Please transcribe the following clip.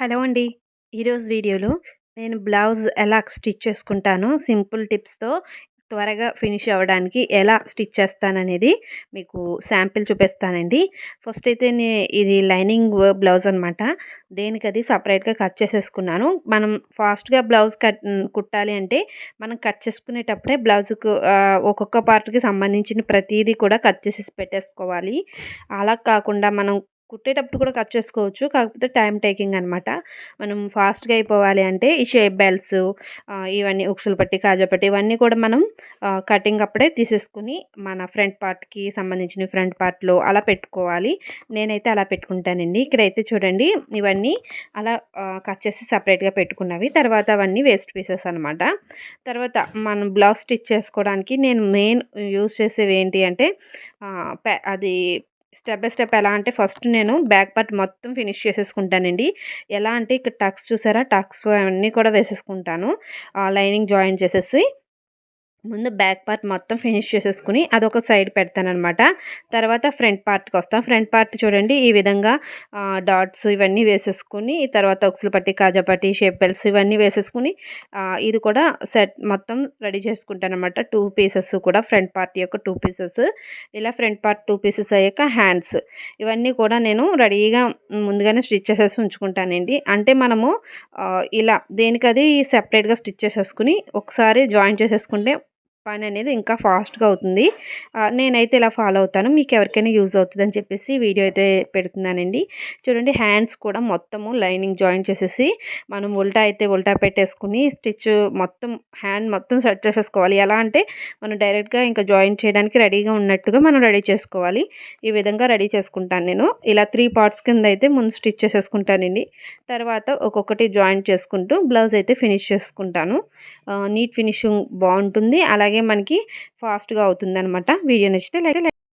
Hello అండి. ఈరోజు వీడియోలో నేను బ్లౌజ్ ఎలా స్టిచ్ చేసుకుంటానో సింపుల్ టిప్స్‌తో త్వరగా ఫినిష్ అవ్వడానికి ఎలా స్టిచ్ చేస్తాననేది మీకు శాంపిల్ చూపిస్తానండి. ఫస్ట్ అయితే ఇది లైనింగ్ బ్లౌజ్ అనమాట. దేనికది సెపరేట్‌గా కట్ చేసేసుకున్నాను. మనం ఫాస్ట్‌గా బ్లౌజ్ కుట్టాలి అంటే మనం కట్ చేసుకునేటప్పుడే ఒక్కొక్క పార్ట్‌కి సంబంధించిన ప్రతీది కూడా కట్ చేసేసి పెట్టేసుకోవాలి. అలా కాకుండా మనం కుట్టేటప్పుడు కూడా కట్ చేసుకోవచ్చు. కాకపోతే టైమ్ టేకింగ్ అనమాట. మనం ఫాస్ట్‌గా అయిపోవాలి అంటే ఈ షేప్ బెల్ట్స్ ఇవన్నీ ఉక్సులు పట్టి, కాజా పట్టి ఇవన్నీ కూడా మనం కటింగ్ అప్పుడే తీసేసుకొని మన ఫ్రంట్ పార్ట్‌కి సంబంధించిన ఫ్రంట్ పార్ట్‌లో అలా పెట్టుకోవాలి. నేనైతే అలా పెట్టుకుంటానండి. ఇక్కడైతే చూడండి ఇవన్నీ అలా కట్ చేసి సెపరేట్‌గా పెట్టుకున్నవి. తర్వాత అవన్నీ వేస్ట్ పీసెస్ అనమాట. తర్వాత మనం బ్లౌజ్ స్టిచ్ చేసుకోవడానికి నేను మెయిన్ యూజ్ చేసేవి ఏంటి అంటే అది స్టెప్ బై స్టెప్ ఎలా అంటే ఫస్ట్ నేను బ్యాక్ పార్ట్ మొత్తం ఫినిష్ చేసేసుకుంటానండి. ఎలా అంటే ఇక్కడ టక్స్ చూసారా? టక్స్ అవన్నీ కూడా వేసేసుకుంటాను. లైనింగ్ జాయిన్ చేసేసి ముందు బ్యాక్ పార్ట్ మొత్తం ఫినిష్ చేసేసుకొని అదొక సైడ్ పెడతాననమాట. తర్వాత ఫ్రంట్ పార్ట్‌కొస్తాం. ఫ్రంట్ పార్ట్ చూడండి ఈ విధంగా డాట్స్ ఇవన్నీ వేసేసుకొని తర్వాత ఉక్సులు పట్టి, కాజా పట్టి, షేప్ బెల్ట్స్ ఇవన్నీ వేసేసుకొని ఇది కూడా సెట్ మొత్తం రెడీ చేసుకుంటాననమాట. 2 పీసెస్ కూడా ఫ్రంట్ పార్ట్ యొక్క 2 పీసెస్. ఇలా ఫ్రంట్ పార్ట్ 2 పీసెస్ అయ్యాక హ్యాండ్స్ ఇవన్నీ కూడా నేను రెడీగా ముందుగానే స్టిచ్ చేసేసి ఉంచుకుంటానండి. అంటే మనము ఇలా దేనికది సెపరేట్‌గా స్టిచ్ చేసేసుకొని ఒకసారి జాయిన్ చేసేసుకుంటే పననేది ఇంకా ఫాస్ట్‌గా అవుతుంది. నేనైతే ఇలా ఫాలో అవుతాను. మీకెవరికైనా యూజ్ అవుతదని చెప్పేసి వీడియో అయితే పెడుతున్నానండి. చూడండి హ్యాండ్స్ కూడా మొత్తము లైనింగ్ జాయిన్ చేసేసి మనం ఉల్టా అయితే ఉల్టా పెట్టేసుకొని మొత్తం హ్యాండ్ మొత్తం సెట్ చేసేసుకోవాలి. ఎలా అంటే మనం డైరెక్ట్‌గా ఇంకా జాయిన్ చేయడానికి రెడీగా ఉన్నట్టుగా మనం రెడీ చేసుకోవాలి. ఈ విధంగా రెడీ చేసుకుంటాను నేను. ఇలా 3 పార్ట్స్ కింద అయితే ముందు స్టిచ్ చేసేసుకుంటానండి. తర్వాత ఒక్కొక్కటి జాయిన్ చేసుకుంటూ బ్లౌజ్ అయితే ఫినిష్ చేసుకుంటాను. నీట్ ఫినిషింగ్ బావుంటుంది. అలాగే మనకి ఫాస్ట్‌గా అవుతుందనమాట. వీడియో నచ్చితే లైక్